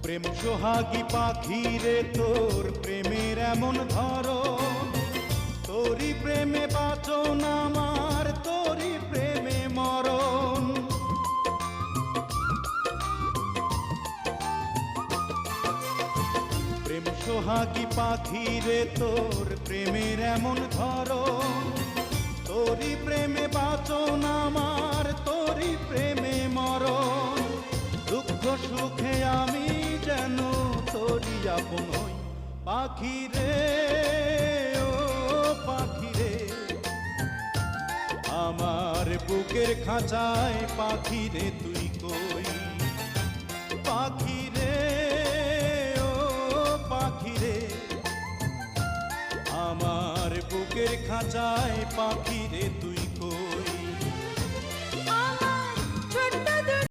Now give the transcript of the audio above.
প্রেম সোহাগী পাখি রে তোর প্রেমের এমন ধরন, তোরই প্রেমে বাঁচন আমার, তোরই প্রেমে মরণ। প্রেম সোহাগী পাখি রে তোর প্রেমের এমন ধরন, তোরই প্রেমে বাঁচন আমার, তোরই প্রেমে মরণ। দুঃখ সুখে আমি যেন তোরই আপন হই পাখি রে, ও পাখি রে। আমার বুকের খাঁচায় পাখি রে তুই কই, পাখি রে, ও পাখি রে। আমার বুকের খাঁচায় পাখি রে তুই